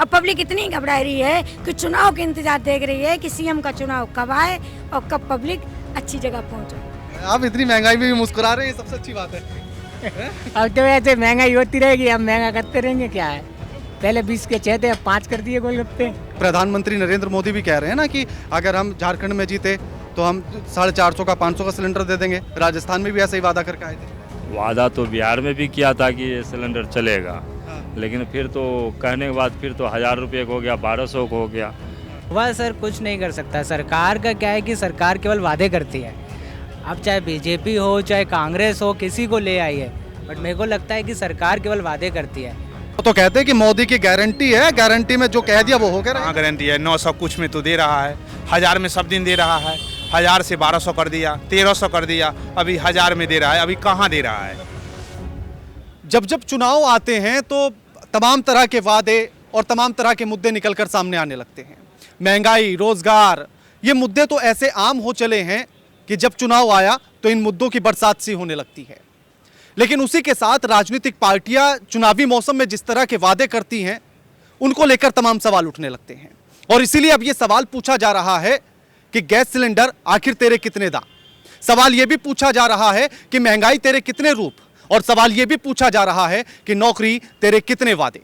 अब पब्लिक इतनी घबरा रही है कि चुनाव के इंतजार देख रही है कि सीएम का चुनाव कब आए और कब पब्लिक अच्छी जगह पहुंचे। आप इतनी महंगाई में भी मुस्कुरा रहे हैं, सबसे अच्छी बात है। अब तो ऐसे महंगाई होती रहेगी, हम महंगा करते रहेंगे। क्या है, पहले 20 के चेहते अब 5 कर दिए गोलगप्पे। प्रधानमंत्री नरेंद्र मोदी भी कह रहे हैं ना कि अगर हम झारखंड में जीते तो हम 450 का 500 का सिलेंडर दे देंगे। राजस्थान में भी ऐसा ही वादा करके आए थे। वादा तो बिहार में भी किया था कि ये सिलेंडर चलेगा, लेकिन फिर तो कहने के बाद फिर तो 1000 रुपये का हो गया, 1200 का हो गया। वह सर कुछ नहीं कर सकता। सरकार का क्या है कि सरकार केवल वादे करती है। अब चाहे बीजेपी हो चाहे कांग्रेस हो, किसी को ले आई है, बट मेरे को लगता है कि सरकार केवल वादे करती है। तो कहते हैं कि मोदी की गारंटी है, गारंटी में जो कह दिया वो हो गया। हाँ गारंटी है, 900 कुछ में तो दे रहा है, 1000 में सब दिन दे रहा है, 1000 से 1200 कर दिया, 1300 कर दिया, अभी 1000 में दे रहा है। अभी कहाँ दे रहा है? जब जब चुनाव आते हैं तो तमाम तरह के वादे और तमाम तरह के मुद्दे निकलकर सामने आने लगते हैं। महंगाई, रोजगार, ये मुद्दे तो ऐसे आम हो चले हैं कि जब चुनाव आया तो इन मुद्दों की बरसात सी होने लगती है। लेकिन उसी के साथ राजनीतिक पार्टियां चुनावी मौसम में जिस तरह के वादे करती हैं, उनको लेकर तमाम सवाल उठने लगते हैं। और इसीलिए अब ये सवाल पूछा जा रहा है कि गैस सिलेंडर आखिर तेरे कितने दाम। सवाल ये भी पूछा जा रहा है कि महंगाई तेरे कितने रूप, और सवाल ये भी पूछा जा रहा है कि नौकरी तेरे कितने वादे।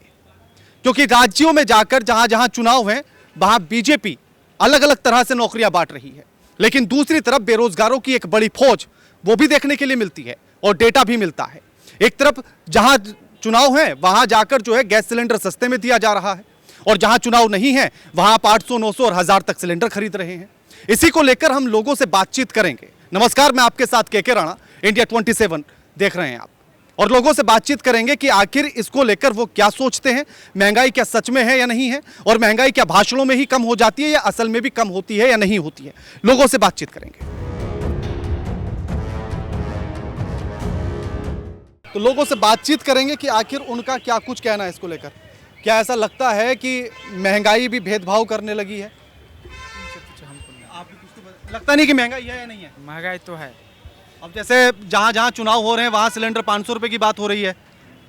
क्योंकि राज्यों में जाकर जहां जहां चुनाव हैं वहां बीजेपी अलग अलग तरह से नौकरियां बांट रही है, लेकिन दूसरी तरफ बेरोजगारों की एक बड़ी फौज वो भी देखने के लिए मिलती है और डेटा भी मिलता है। एक तरफ जहां चुनाव है वहां जाकर जो है गैस सिलेंडर सस्ते में दिया जा रहा है, और जहां चुनाव नहीं है वहां आप 800, 900 और 1000 तक सिलेंडर खरीद रहे हैं। इसी को लेकर हम लोगों से बातचीत करेंगे। नमस्कार, मैं आपके साथ के राणा, इंडिया 27 देख रहे हैं आप, और लोगों से बातचीत करेंगे कि आखिर इसको लेकर वो क्या सोचते हैं। महंगाई क्या सच में है या नहीं है, और महंगाई क्या भाषणों में ही कम हो जाती है या असल में भी कम होती है या नहीं होती है। लोगों से बातचीत करेंगे। तो लोगों से बातचीत करेंगे कि आखिर उनका क्या कुछ कहना है इसको लेकर। क्या ऐसा लगता है कि महंगाई भी भेदभाव करने लगी है? लगता नहीं कि महंगाई है या नहीं है? महंगाई तो है। अब जैसे जहाँ जहाँ चुनाव हो रहे हैं वहाँ सिलेंडर 500 रुपये की बात हो रही है,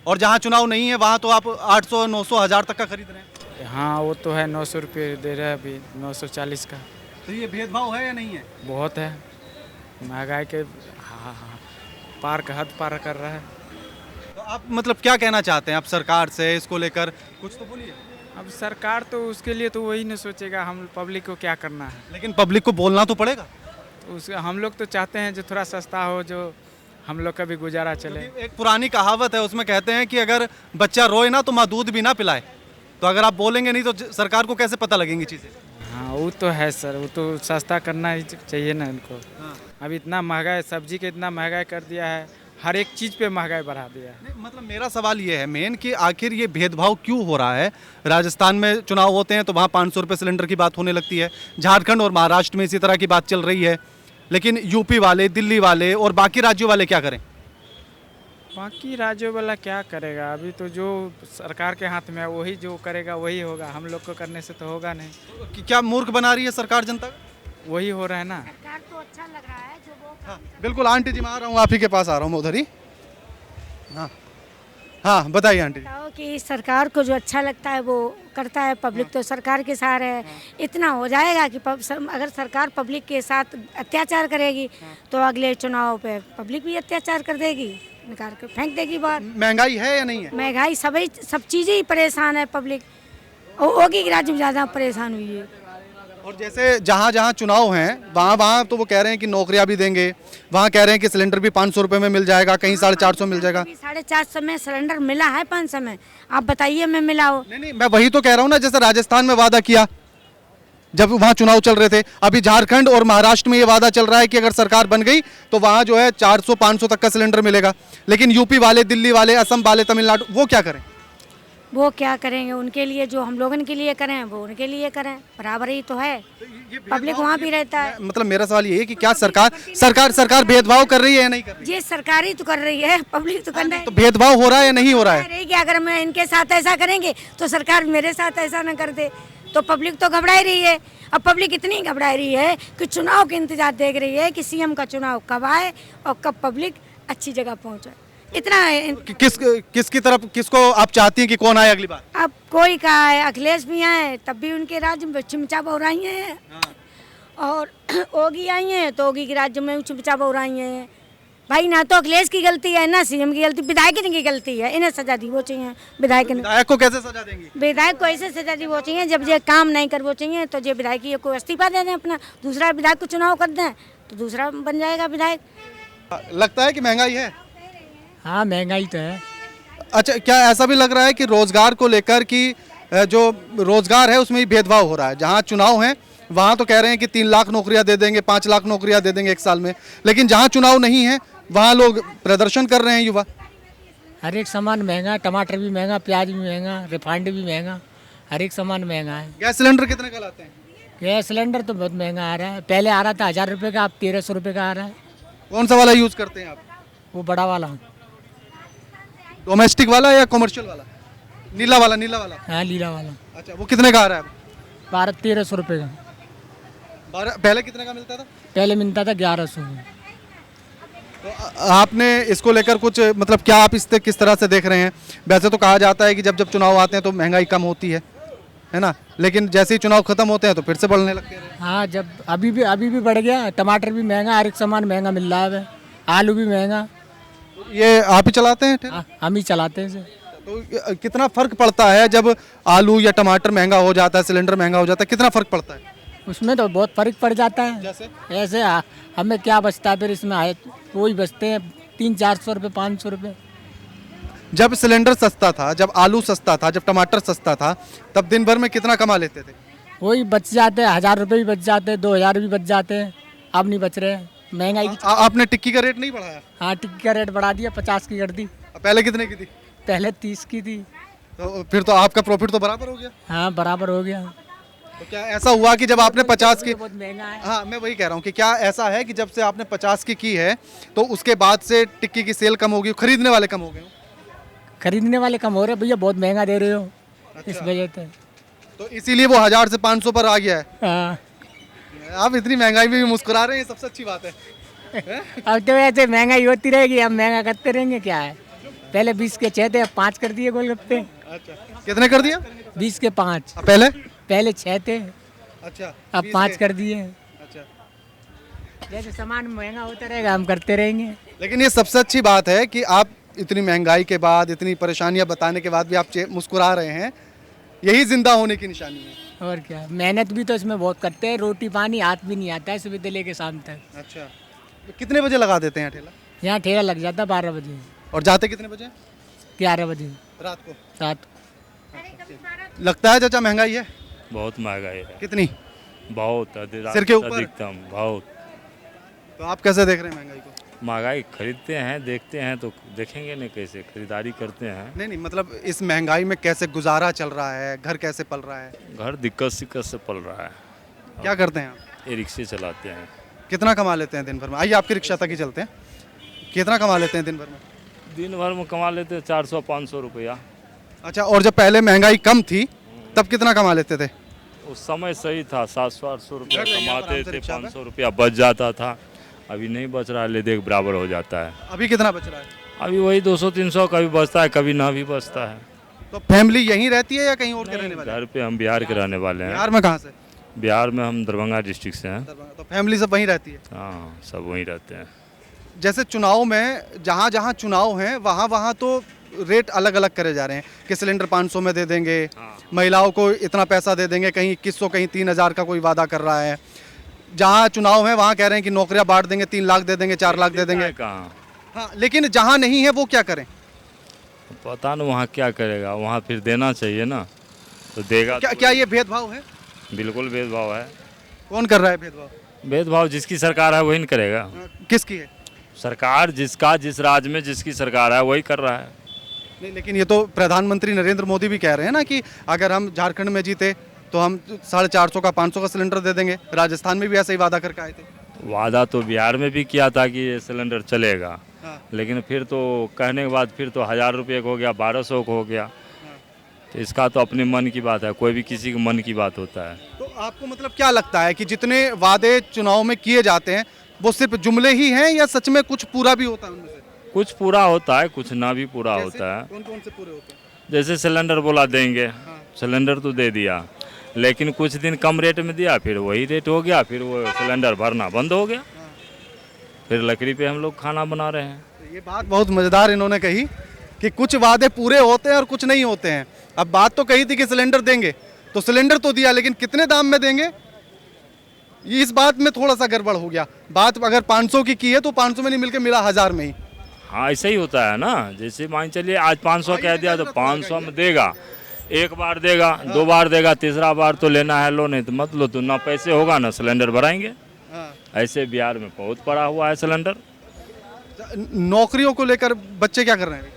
और जहाँ चुनाव नहीं है वहाँ तो आप 800, 900, 1000 तक का खरीद रहे हैं। हाँ वो तो है, 900 रुपये दे रहे हैं अभी, 940 का। तो ये भेदभाव है या नहीं है? बहुत है, महंगाई के हाँ पार का हद पार कर रहा है। तो आप मतलब क्या कहना चाहते हैं आप सरकार से इसको लेकर? कुछ तो बोलिए। अब सरकार तो उसके लिए तो वही नहीं सोचेगा, हम पब्लिक को क्या करना है। लेकिन पब्लिक को बोलना तो पड़ेगा। उस हम लोग तो चाहते हैं जो थोड़ा सस्ता हो, जो हम लोग का भी गुजारा चले। एक पुरानी कहावत है, उसमें कहते हैं कि अगर बच्चा रोए ना तो माँ दूध भी ना पिलाए। तो अगर आप बोलेंगे नहीं तो सरकार को कैसे पता लगेंगी चीज़ें? हाँ वो तो है सर, वो तो सस्ता करना ही चाहिए ना उनको। अब इतना महंगाई, सब्जी के इतना महंगाई कर दिया है, हर एक चीज़ पे महंगाई बढ़ा दिया है। मतलब मेरा सवाल ये है मेन कि आखिर ये भेदभाव क्यों हो रहा है? राजस्थान में चुनाव होते हैं तो वहाँ 500 रुपये सिलेंडर की बात होने लगती है, झारखंड और महाराष्ट्र में इसी तरह की बात चल रही है, लेकिन यूपी वाले, दिल्ली वाले और बाकी राज्यों वाले क्या करें? बाकी राज्यों वाला क्या करेगा? अभी तो जो सरकार के हाथ में है वही जो करेगा वही होगा, हम लोग को करने से तो होगा नहीं। क्या मूर्ख बना रही है सरकार जनता को? वही हो रहा है ना। सरकार तो अच्छा लग रहा है जो वो हाँ बिल्कुल आंटी जी, मैं आ रहा हूँ, आप ही के पास आ रहा हूँ, मैं उधर ही। हाँ हाँ बताइए आंटी जी। बताओ कि सरकार को जो अच्छा लगता है वो करता है, पब्लिक तो सरकार के साथ है। इतना हो जाएगा कि अगर सरकार पब्लिक के साथ अत्याचार करेगी तो अगले चुनाव पे पब्लिक भी अत्याचार कर देगी, निकाल के फेंक देगी बाहर। महंगाई है या नहीं है? महंगाई सब चीज़ें ही परेशान है पब्लिक, और योगी के राज्य में ज़्यादा परेशान हुई है। और जैसे जहाँ जहाँ चुनाव हैं वहाँ तो वो कह रहे हैं कि नौकरियाँ भी देंगे, वहाँ कह रहे हैं कि सिलेंडर भी 500 रुपये में मिल जाएगा, कहीं 450 मिल जाएगा। 450 में सिलेंडर मिला है, 500 में आप बताइए में मिला हो? नहीं, मैं वही तो कह रहा हूँ ना, जैसे राजस्थान में वादा किया जब वहाँ चुनाव चल रहे थे, अभी झारखंड और महाराष्ट्र में ये वादा चल रहा है कि अगर सरकार बन गई तो वहाँ जो है 400-500 तक का सिलेंडर मिलेगा। लेकिन यूपी वाले, दिल्ली वाले, असम वाले, तमिलनाडु, वो क्या करें? वो क्या करेंगे? उनके लिए जो हम लोगों के लिए करें वो उनके लिए करें, बराबर ही तो है। पब्लिक वहाँ भी रहता है। मतलब मेरा सवाल ये है कि क्या सरकार भेदभाव कर रही है या नहीं कर रही? ये सरकार ही तो कर रही है, पब्लिक तो करना है। तो भेदभाव हो रहा है या नहीं हो रहा है? कि अगर मैं इनके साथ ऐसा करेंगे तो सरकार मेरे साथ ऐसा न कर दे, तो पब्लिक तो घबरा रही है। अब पब्लिक इतनी घबरा रही है कि चुनाव के इंतजार देख रही है कि सीएम का चुनाव कब आए और कब पब्लिक अच्छी जगह पहुँचे। इतना किसकी तरफ किसको आप चाहती हैं कि कौन आए अगली बार? अब कोई का है, अखिलेश भी आए तब भी उनके राज्य में चिमचा बहुराई हैं, और ओगी आई हैं तो ओगी के राज्य में चिमचा बहुराई हैं। भाई ना तो अखिलेश की गलती है ना सीएम की गलती, विधायक की गलती है, इन्हें सजा दी वो चाहिए। विधायक को कैसे सजा देंगी? विधायक को ऐसे सजा दी वो चाहिए, जब ये काम नहीं कर वो चाहिए तो ये विधायक को इस्तीफा दे दें, अपना दूसरा विधायक को चुनाव कर दें तो दूसरा बन जाएगा विधायक। लगता है कि महंगाई है? हाँ महंगाई तो है। अच्छा, क्या ऐसा भी लग रहा है कि रोजगार को लेकर कि जो रोजगार है उसमें ही भेदभाव हो रहा है? जहाँ चुनाव है वहाँ तो कह रहे हैं कि 3 लाख नौकरियाँ दे देंगे, 5 लाख नौकरियाँ दे देंगे 1 साल में, लेकिन जहाँ चुनाव नहीं है वहाँ लोग प्रदर्शन कर रहे हैं युवा। हर एक सामान महंगा, टमाटर भी महंगा, प्याज भी महंगा, रिफाइंड भी महंगा, हर एक सामान महंगा है। गैस सिलेंडर कितने का लाते हैं? गैस सिलेंडर तो बहुत महंगा आ रहा है, पहले आ रहा था 1000 रुपये का, अब 1300 रुपये का आ रहा है। कौन सा वाला यूज़ करते हैं आप? वो बड़ा वाला। डोमेस्टिक वाला या कमर्शियल वाला? नीला वाला? नीला वाला, हाँ लीला वाला। अच्छा, वो कितने का आ रहा है? 1300 रुपये का। पहले कितने का मिलता था? पहले मिलता था 1100। तो आपने इसको लेकर कुछ मतलब क्या आप इससे किस तरह से देख रहे हैं? वैसे तो कहा जाता है कि जब जब चुनाव आते हैं तो महंगाई कम होती है ना, लेकिन जैसे ही चुनाव खत्म होते हैं तो फिर से बढ़ने लगते हैं। हाँ, जब अभी भी बढ़ गया, टमाटर भी महंगा, हर एक सामान महंगा मिल रहा है, आलू भी महंगा। ये आप ही चलाते हैं ठेला? हम ही चलाते हैं इसे। तो कितना फर्क पड़ता है जब आलू या टमाटर महंगा हो जाता है, सिलेंडर महंगा हो जाता है, कितना फर्क पड़ता है? उसमें तो बहुत फर्क पड़ जाता है। जैसे ऐसे हमें क्या बचता है फिर इसमें, वही बचते हैं 300-400 रुपये, 500 रुपये। जब सिलेंडर सस्ता था, जब आलू सस्ता था, जब टमाटर सस्ता था, तब दिन भर में कितना कमा लेते थे? वही बच जाते हैं, 1000 रुपये भी बच जाते हैं, 2000 भी बच जाते हैं। अब नहीं बच रहे हैं, महंगाई की। आपने टिक्की का रेट नहीं बढ़ाया? हाँ, टिक्की का रेट बढ़ा दिया, 50 की कर दी। पहले कितने की थी? पहले 30 की थी। तो फिर तो आपका प्रॉफिट तो बराबर हो गया। हाँ, बराबर हो गया। तो क्या ऐसा हुआ कि जब आपने 50 की, बहुत महंगा है। हाँ मैं वही कह रहा हूँ कि क्या ऐसा है कि जब से आपने 50 की है तो उसके बाद से टिक्की की सेल कम होगी, खरीदने वाले कम हो गए? खरीदने वाले कम हो रहे भैया, बहुत महंगा दे रहे हो। इस वजह से तो इसीलिए वो 1000 से 500 पर आ गया है। हाँ। आप इतनी महंगाई में भी मुस्कुरा रहे हैं, सबसे अच्छी बात है। अब तो ऐसे महंगाई होती रहेगी, हम महंगा करते रहेंगे। क्या है, पहले 20 के 6 थे, अब 5 कर दिए गोलगप्पे। अच्छा, कितने कर दिया? 20 के 5। पहले 6 थे, अच्छा अब 5 कर दिए। अच्छा, जैसे सामान महंगा होता रहेगा हम करते रहेंगे। लेकिन ये सबसे अच्छी बात है कि आप इतनी महंगाई के बाद, इतनी परेशानियां बताने के बाद भी आप मुस्कुरा रहे हैं, यही जिंदा होने की निशानी है। और क्या, मेहनत भी तो इसमें बहुत करते हैं, रोटी पानी हाथ भी नहीं आता है सुबह से लेके शाम तक। अच्छा, तो कितने बजे लगा देते हैं ठेला? यहाँ ठेला लग जाता है 12 बजे। और जाते कितने बजे? 11 बजे रात को। रात। लगता है चाचा महंगाई है? बहुत महंगाई है, कितनी? बहुत सिर के ऊपर? अधिकतम बहुत। तो आप कैसे देख रहे हैं महंगाई को? महंगाई खरीदते हैं, देखते हैं तो देखेंगे नहीं कैसे खरीदारी करते हैं। नहीं मतलब इस महंगाई में कैसे गुजारा चल रहा है, घर कैसे पल रहा है? घर दिक्कत सिक्कत से पल रहा है। क्या करते हैं आप? ये रिक्शे चलाते हैं। कितना कमा लेते हैं दिन भर में? आइए आपकी रिक्शा तक ही चलते हैं। कितना कमा लेते हैं दिन भर में? दिन भर में कमा लेते हैं 400-500 रुपया। अच्छा, और जब पहले महंगाई कम थी तब कितना कमा लेते थे? उस समय सही था, 700-800 रुपया बैठ जाइए आप कमाते आराम से थे, रिक्शा पे। 500 रुपया बच जाता था। अभी नहीं बच रहा है, ले देख बराबर हो जाता है। अभी कितना बच रहा है? अभी वही 200-300 कभी बचता है, कभी ना भी बचता है। तो फैमिली यहीं रहती है या कहीं और के रहने वाले? घर पे हम बिहार के रहने वाले हैं। बिहार में कहाँ से? बिहार में हम दरभंगा डिस्ट्रिक्ट से हैं। तो फैमिली सब वहीं रहती है? हाँ, सब वहीं रहते हैं। जैसे चुनाव में जहाँ जहाँ चुनाव हैं वहाँ वहाँ तो रेट अलग अलग करे जा रहे हैं कि सिलेंडर 500 में दे देंगे, महिलाओं को इतना पैसा दे देंगे, कहीं 2100 कहीं 3000 का कोई वादा कर रहा है। जहाँ चुनाव है वहाँ कह रहे हैं कि नौकरियाँ बांट देंगे, 3 लाख दे देंगे, 4 लाख दे देंगे। कहाँ? हाँ, लेकिन जहाँ नहीं है वो क्या करें? पता नहीं वहाँ क्या करेगा, वहाँ फिर देना चाहिए ना, तो देगा। क्या क्या ये भेदभाव है? बिल्कुल भेदभाव है। कौन कर रहा है भेदभाव? भेदभाव जिसकी सरकार है वही न करेगा। किसकी है? सरकार जिसका, जिस राज्य में जिसकी सरकार है वही कर रहा है। नहीं, लेकिन ये तो प्रधानमंत्री नरेंद्र मोदी भी कह रहे हैं ना कि अगर हम झारखंड में जीते तो हम 450 का 500 का सिलेंडर दे देंगे। राजस्थान में भी ऐसा ही वादा करके आए थे। वादा तो बिहार में भी किया था कि ये सिलेंडर चलेगा, लेकिन फिर तो कहने के बाद फिर तो 1000 रुपये का हो गया, 1200 का हो गया। तो इसका तो अपने मन की बात है, कोई भी किसी के मन की बात होता है। तो आपको मतलब क्या लगता है कि जितने वादे चुनाव में किए जाते हैं वो सिर्फ जुमले ही हैं या सच में कुछ पूरा भी होता है उनमें से? कुछ पूरा होता है, कुछ ना भी पूरा होता है। कौन कौन से पूरे होते हैं? जैसे सिलेंडर बोला देंगे, सिलेंडर तो दे दिया, लेकिन कुछ दिन कम रेट में दिया, फिर वही रेट हो गया, फिर वो सिलेंडर भरना बंद हो गया, फिर लकड़ी पे हम लोग खाना बना रहे हैं। ये बात बहुत मज़ेदार इन्होंने कही कि कुछ वादे पूरे होते हैं और कुछ नहीं होते हैं। अब बात तो कही थी कि सिलेंडर देंगे, तो सिलेंडर तो दिया, लेकिन कितने दाम में देंगे, इस बात में थोड़ा सा गड़बड़ हो गया। बात अगर 500 की है तो 500 में नहीं मिलके मिला 1000 में ही। हाँ, ऐसा ही होता है ना। जैसे मान चलिए आज 500 कह दिया तो 500 में देगा, एक बार देगा, 2 बार देगा, तीसरा बार तो लेना है लो, नहीं तो मत लो। तो ना पैसे होगा ना सिलेंडर भराएंगे। ऐसे बिहार में बहुत पड़ा हुआ है सिलेंडर। नौकरियों को लेकर बच्चे क्या कर रहे हैं?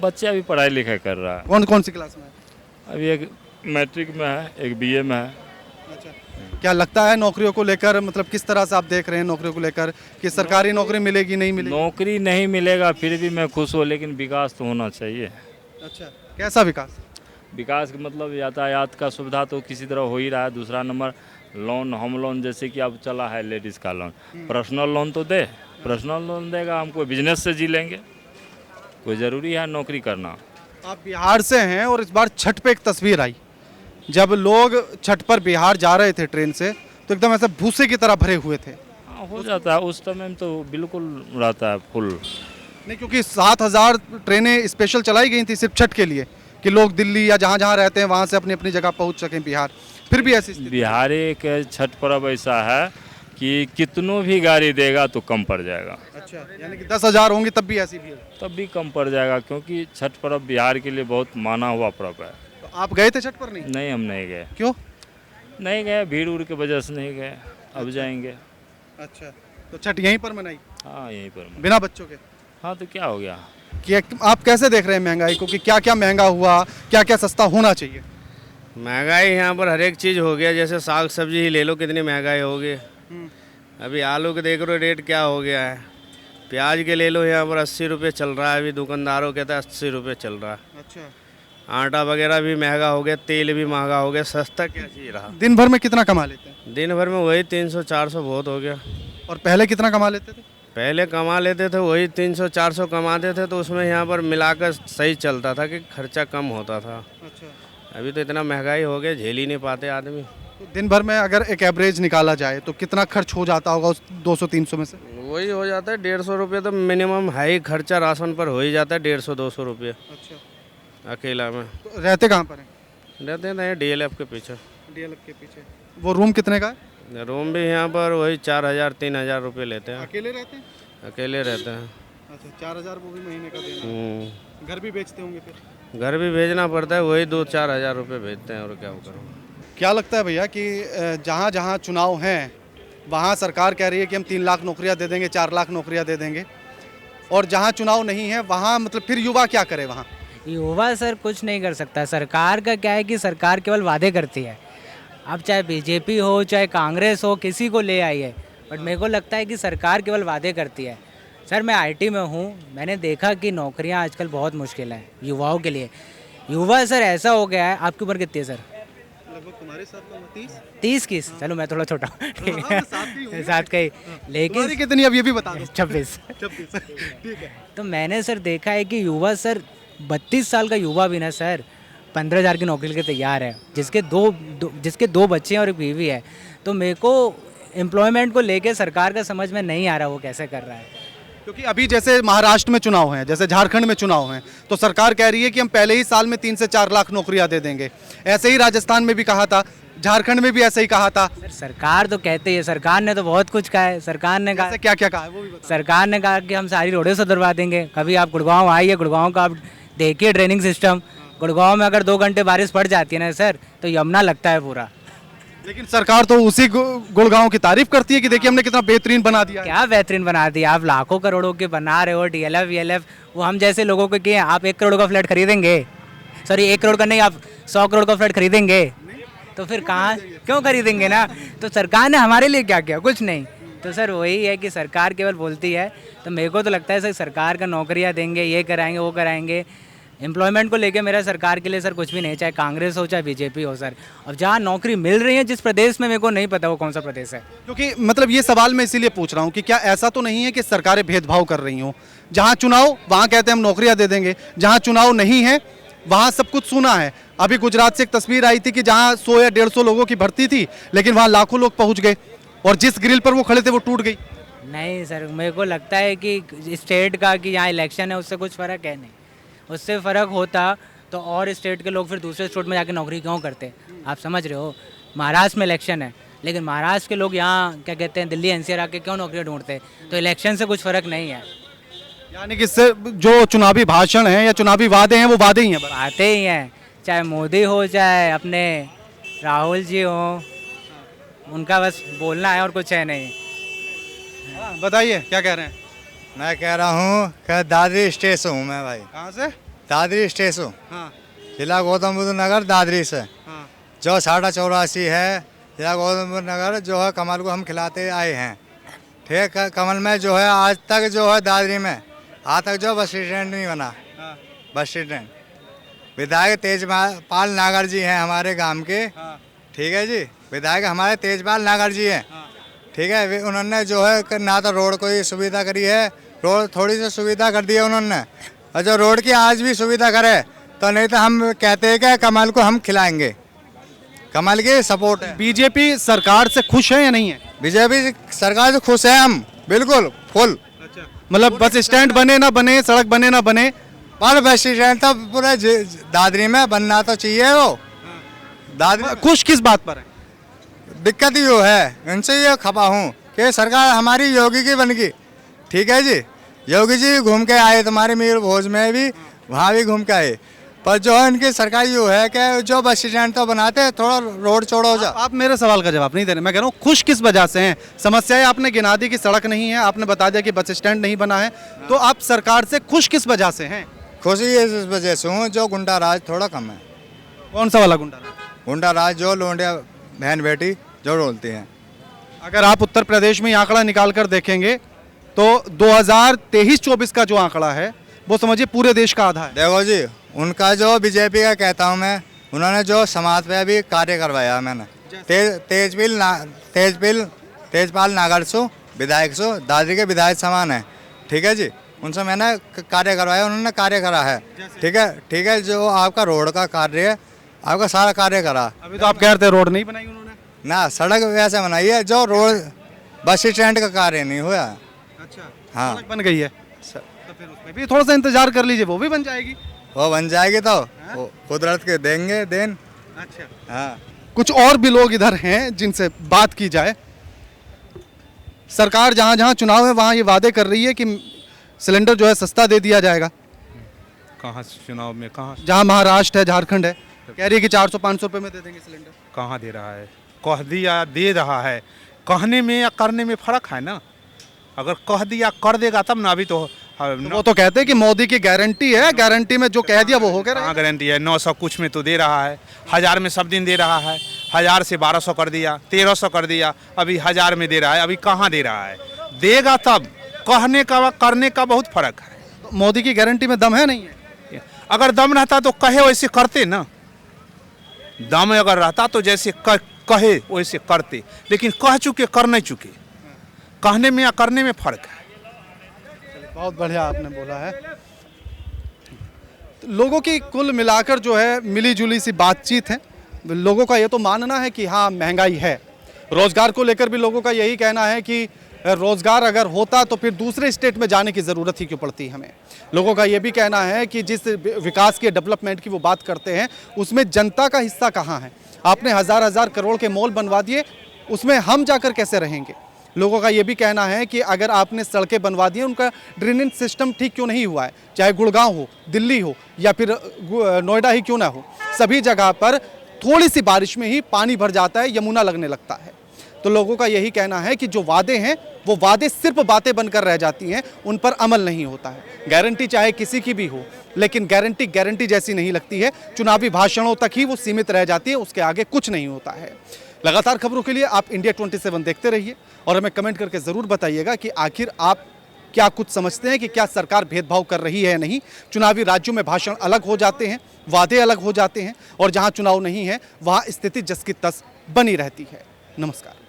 बच्चे अभी पढ़ाई लिखाई कर रहा है। कौन कौन सी क्लास में है? अभी एक मैट्रिक में है, एक बीए में है। क्या लगता है नौकरियों को लेकर, मतलब किस तरह से आप देख रहे हैं नौकरियों को लेकर कि सरकारी नौकरी मिलेगी नहीं मिलेगी? नौकरी नहीं मिलेगा फिर भी मैं खुश हूँ, लेकिन विकास तो होना चाहिए। अच्छा, कैसा विकास? विकास का मतलब यातायात का सुविधा तो किसी तरह हो ही रहा है। दूसरा नंबर लोन, होम लोन जैसे कि अब चला है लेडीज़ का लोन, पर्सनल लोन तो दे, पर्सनल लोन देगा, हमको बिजनेस से जी लेंगे। कोई ज़रूरी है नौकरी करना। आप बिहार से हैं और इस बार छठ पे एक तस्वीर आई, जब लोग छठ पर बिहार जा रहे थे ट्रेन से तो एकदम ऐसे भूसे की तरह भरे हुए थे। हाँ, हो जाता है उस समय में तो बिल्कुल रहता है फुल। नहीं, क्योंकि 7000 ट्रेनें स्पेशल चलाई गई थी सिर्फ छठ के लिए कि लोग दिल्ली या जहाँ जहाँ रहते हैं वहाँ से अपनी अपनी जगह पहुँच सकें बिहार। फिर भी ऐसी स्थिति। बिहारी के छठ पर्व ऐसा है कि कितनों भी गाड़ी देगा तो कम पड़ जाएगा। अच्छा, यानी कि 10,000 होंगी तब भी ऐसी भीड़? तब भी कम पड़ जाएगा, क्योंकि छठ पर्व बिहार के लिए बहुत माना हुआ पर्व है। तो आप गए थे छठ पर? नहीं, नहीं, हम नहीं गए। क्यों नहीं गए, भीड़ उड़ की वजह से नहीं गए। अब जाएंगे। अच्छा, तो छठ यहीं पर मनाई हाँ, यहीं पर। बिना बच्चों के? हाँ, तो क्या हो गया। कि आप कैसे देख रहे हैं महंगाई को, कि क्या क्या महंगा हुआ, क्या क्या सस्ता होना चाहिए? महंगाई यहाँ पर हर एक चीज़ हो गया। जैसे साग सब्जी ही ले लो, कितनी महंगाई हो गई। अभी आलू के देख रहे हो रेट क्या हो गया है। प्याज के ले लो, यहाँ पर 80 रुपये चल रहा है। अभी दुकानदारों कहता है 80 रुपये चल रहा है। अच्छा, आटा वगैरह भी महंगा हो गया, तेल भी महंगा हो गया, सस्ता क्या चीज़ रहा। दिन भर में कितना कमा लेते हैं? दिन भर में वही 300-400 बहुत हो गया। और पहले कितना कमा लेते थे? पहले कमा लेते थे वही 300-400 कमाते थे, तो उसमें यहाँ पर मिलाकर सही चलता था कि खर्चा कम होता था। अच्छा, अभी तो इतना महंगाई हो गया, झेल ही नहीं पाते आदमी। तो दिन भर में अगर एक एवरेज निकाला जाए तो कितना खर्च हो जाता होगा उस 200-300 में से? वही हो जाता है 150 रुपये तो मिनिमम है ही खर्चा। राशन पर हो ही जाता है 150-200 रुपये अच्छा, अकेला में। तो रहते कहाँ पर हैं? रहते हैं DLF के पीछे। DLF के पीछे। वो रूम कितने का है? रूम भी यहाँ पर वही 4000-3000 रुपये लेते हैं। अकेले रहते हैं? अकेले रहते हैं। अच्छा, 4000 वो भी महीने का देना है। घर भी बेचते होंगे फिर? घर भी भेजना पड़ता है, वही 2-4 हज़ार रुपये भेजते हैं। और क्या करूँ। क्या लगता है भैया कि जहाँ जहाँ चुनाव हैं वहाँ सरकार कह रही है कि हम 3 लाख नौकरियाँ दे देंगे, 4 लाख नौकरियाँ दे देंगे, और जहाँ चुनाव नहीं है वहाँ मतलब फिर युवा क्या करे? वहाँ युवा सर कुछ नहीं कर सकता। सरकार का क्या है कि सरकार केवल वादे करती है। अब चाहे बीजेपी हो चाहे कांग्रेस हो, किसी को ले आई है, बट मेरे को लगता है कि सरकार केवल वादे करती है। सर मैं IT में हूँ, मैंने देखा कि नौकरियाँ आजकल बहुत मुश्किल है युवाओं के लिए। युवा सर ऐसा हो गया है। आपकी उम्र कितनी है सर? लगभग तुम्हारे साथ 30 की। चलो मैं थोड़ा छोटा हूँ, ठीक है, साथ का ही। लेकिन कितनी अब ये भी बता दो। 26। ठीक है। तो मैंने सर देखा है कि युवा सर 32 साल का युवा भी ना सर 15,000 की नौकरी के लिए तैयार है, जिसके दो बच्चे हैं और एक बीवी है। तो मेरे को एम्प्लॉयमेंट को लेके सरकार का समझ में नहीं आ रहा वो कैसे कर रहा है। क्योंकि अभी जैसे महाराष्ट्र में चुनाव हैं, जैसे झारखंड में चुनाव हैं, तो सरकार कह रही है कि हम पहले ही साल में 3 से 4 लाख नौकरियां दे देंगे। ऐसे ही राजस्थान में भी कहा था, झारखंड में भी ऐसे ही कहा था। सर सरकार तो कहते है, सरकार ने तो बहुत कुछ कहा है। सरकार ने कहा क्या क्या कहा है वो भी बताओ। सरकार ने कहा कि हम सारी रोडें सुधरवा देंगे। कभी आप गुड़गांव आइए, गुड़गांव का आप देखिए ट्रेनिंग सिस्टम। गुड़गांव में अगर 2 घंटे बारिश पड़ जाती है ना सर, तो यमुना लगता है पूरा। लेकिन सरकार तो उसी गुड़गांव की तारीफ करती है कि देखिए हमने कितना बेहतरीन बना दिया है। क्या बेहतरीन बना दिया। आप लाखों करोड़ों के बना रहे हो DLF VLF, वो हम जैसे लोगों को किए। आप 1 करोड़ का फ्लैट खरीदेंगे? सॉरी 1 करोड़ का नहीं, आप 100 करोड़ का फ्लैट खरीदेंगे? तो फिर कहाँ, क्यों खरीदेंगे ना। तो सरकार ने हमारे लिए क्या किया? कुछ नहीं। तो सर वही है कि सरकार केवल बोलती है। तो मेरे को तो लगता है सर सरकार का नौकरियाँ देंगे, ये कराएंगे वो कराएंगे, एम्प्लॉयमेंट को लेके मेरा सरकार के लिए सर कुछ भी नहीं, चाहे कांग्रेस हो चाहे बीजेपी हो सर। अब जहाँ नौकरी मिल रही है जिस प्रदेश में, मेरे को नहीं पता वो कौन सा प्रदेश है। क्योंकि मतलब ये सवाल मैं इसीलिए पूछ रहा हूँ कि क्या ऐसा तो नहीं है कि सरकारें भेदभाव कर रही हों, जहाँ चुनाव वहाँ कहते हैं हम नौकरियाँ दे देंगे, जहाँ चुनाव नहीं है वहाँ सब कुछ सुना है। अभी गुजरात से एक तस्वीर आई थी कि जहाँ 100 या 150 लोगों की भर्ती थी, लेकिन वहाँ लाखों लोग पहुँच गए और जिस ग्रिल पर वो खड़े थे वो टूट गई। नहीं सर, मेरे को लगता है कि स्टेट का कि यहाँ इलेक्शन है उससे कुछ फ़र्क है नहीं। उससे फ़र्क होता तो और स्टेट के लोग फिर दूसरे स्टेट में जाके नौकरी क्यों करते? आप समझ रहे हो, महाराष्ट्र में इलेक्शन है लेकिन महाराष्ट्र के लोग यहाँ क्या कहते हैं दिल्ली एनसीआर आके क्यों नौकरी ढूंढते? तो इलेक्शन से कुछ फ़र्क नहीं है। यानी कि इससे जो चुनावी भाषण है या चुनावी वादे हैं वो वादे ही हैं बस। बातें ही हैं, चाहे मोदी हो चाहे अपने राहुल जी हो, उनका बस बोलना है और कुछ है नहीं। बताइए क्या कह रहे हैं? मैं कह रहा हूँ कि दादरी स्टेशन हूँ मैं भाई। कहाँ से? दादरी स्टेशन, हाँ जिला गौतम बुद्ध नगर, दादरी से। हाँ। जो 84.5 है जिला गौतम बुद्ध नगर, जो है कमल को हम खिलाते आए हैं। ठीक है, कमल में जो है आज तक जो है दादरी में आज तक जो बस स्टैंड नहीं बना। बस स्टैंड विधायक तेजपाल नागर जी हैं हमारे गांव के। ठीक है जी, विधायक हमारे तेजपाल नागर जी हैं। ठीक है, उन्होंने जो है ना तो रोड कोई सुविधा करी है, रोड थोड़ी सी सुविधा कर दी है उन्होंने, और जो रोड की आज भी सुविधा करे तो नहीं तो हम कहते हैं कि कमल को हम खिलाएंगे। कमल की सपोर्ट है। बीजेपी सरकार से खुश है या नहीं है? बीजेपी सरकार से खुश है हम, बिल्कुल फुल। मतलब बस स्टैंड बने ना बने, सड़क बने ना बने, पर बस स्टैंड तो पूरे दादरी में बनना तो चाहिए। वो दादरी खुश किस बात पर है? दिक्कत ही वो है, इनसे ये खपा हूँ कि सरकार हमारी योगी की बन गई। ठीक है जी, योगी जी घूम के आए तुम्हारे मीर भोज में भी, वहाँ भी घूम के आए, पर जो है इनकी सरकार ये है कि जो बस स्टैंड तो बनाते हैं थोड़ा रोड चौड़ा हो जाए। आप मेरे सवाल का जवाब नहीं दे रहे। मैं कह रहा हूँ खुश किस वजह से हैं? समस्याएं आपने गिना दी कि सड़क नहीं है, आपने बता दिया कि बस स्टैंड नहीं बना है, तो आप सरकार से खुश किस वजह से हैं? खुशी इस वजह से हूँ जो गुंडा राज थोड़ा कम है। कौन सा वाला गुंडा? गुंडा राज जो लोंडिया बहन बेटी जो बोलती हैं। अगर आप उत्तर प्रदेश में आंकड़ा निकाल कर देखेंगे तो 2023-24 का जो आंकड़ा है वो समझिए पूरे देश का आधा है। देखो जी, उनका जो बीजेपी का कहता हूँ मैं, उन्होंने जो समाज पे अभी कार्य करवाया मैंने, तेजपाल नागर सो विधायक सो दादरी के विधायक समान है। ठीक है जी, उनसे मैंने कार्य करवाया, उन्होंने कार्य करा है। ठीक है, जो आपका रोड का कार्य है आपका सारा कार्य करा। अभी तो आप कह रहे थे रोड नहीं बनाई उन्होंने ना, सड़क वैसे बनाई है, जो रोड बस स्टैंड का कार्य नहीं हुआ। अच्छा, हाँ सड़क बन गई है तो फिर उसमें भी थोड़ा सा इंतजार कर लीजिए, वो भी बन जाएगी। वो बन जाएगी तो वो कुदरत के देंगे देन। अच्छा, हाँ, कुछ और भी लोग इधर हैं जिनसे बात की जाए। सरकार जहाँ जहाँ चुनाव है वहाँ ये वादे कर रही है कि सिलेंडर जो है सस्ता दे दिया जाएगा। कहाँ चुनाव में? कहाँ जहाँ महाराष्ट्र है, झारखंड है, कह रही है कि 400-500 रुपये में दे देंगे सिलेंडर। कहाँ दे रहा है? कह दिया दे रहा है, कहने में या करने में फर्क है ना। अगर कह दिया कर देगा तब ना। अभी तो वो तो कहते हैं कि मोदी की गारंटी है, गारंटी में जो कह दिया वो हो गया। कहाँ गारंटी है? 900 कुछ में तो दे रहा है, 1000 में सब दिन दे रहा है, 1000 से 1200 कर दिया, 1300 कर दिया, अभी 1000 में दे रहा है। अभी कहाँ दे रहा है? देगा तब। कहने का करने का बहुत फर्क है। तो मोदी की गारंटी में दम है नहीं है? अगर दम रहता तो कहे वैसे करते ना। दम अगर रहता तो जैसे कहे वैसे करते, लेकिन कह चुके कर नहीं चुके। कहने में या करने में फर्क है। बहुत बढ़िया आपने बोला है। लोगों की कुल मिलाकर जो है मिली जुली सी बातचीत है। लोगों का ये तो मानना है कि हाँ महंगाई है। रोजगार को लेकर भी लोगों का यही कहना है कि रोजगार अगर होता तो फिर दूसरे स्टेट में जाने की ज़रूरत ही क्यों पड़ती हमें। लोगों का ये भी कहना है कि जिस विकास के डेवलपमेंट की वो बात करते हैं उसमें जनता का हिस्सा कहाँ है। आपने हज़ार करोड़ के मॉल बनवा दिए, उसमें हम जाकर कैसे रहेंगे। लोगों का ये भी कहना है कि अगर आपने सड़कें बनवा दी, उनका ड्रेनेज सिस्टम ठीक क्यों नहीं हुआ है, चाहे गुड़गांव हो, दिल्ली हो या फिर नोएडा ही क्यों ना हो, सभी जगह पर थोड़ी सी बारिश में ही पानी भर जाता है, यमुना लगने लगता है। तो लोगों का यही कहना है कि जो वादे हैं वो वादे सिर्फ बातें बनकर रह जाती हैं, उन पर अमल नहीं होता है। गारंटी चाहे किसी की भी हो, लेकिन गारंटी जैसी नहीं लगती है। चुनावी भाषणों तक ही वो सीमित रह जाती है, उसके आगे कुछ नहीं होता है। लगातार खबरों के लिए आप इंडिया 27 देखते रहिए और हमें कमेंट करके ज़रूर बताइएगा कि आखिर आप क्या कुछ समझते हैं कि क्या सरकार भेदभाव कर रही है या नहीं? चुनावी राज्यों में भाषण अलग हो जाते हैं, वादे अलग हो जाते हैं, और जहां चुनाव नहीं है वहां स्थिति जस की तस बनी रहती है। नमस्कार।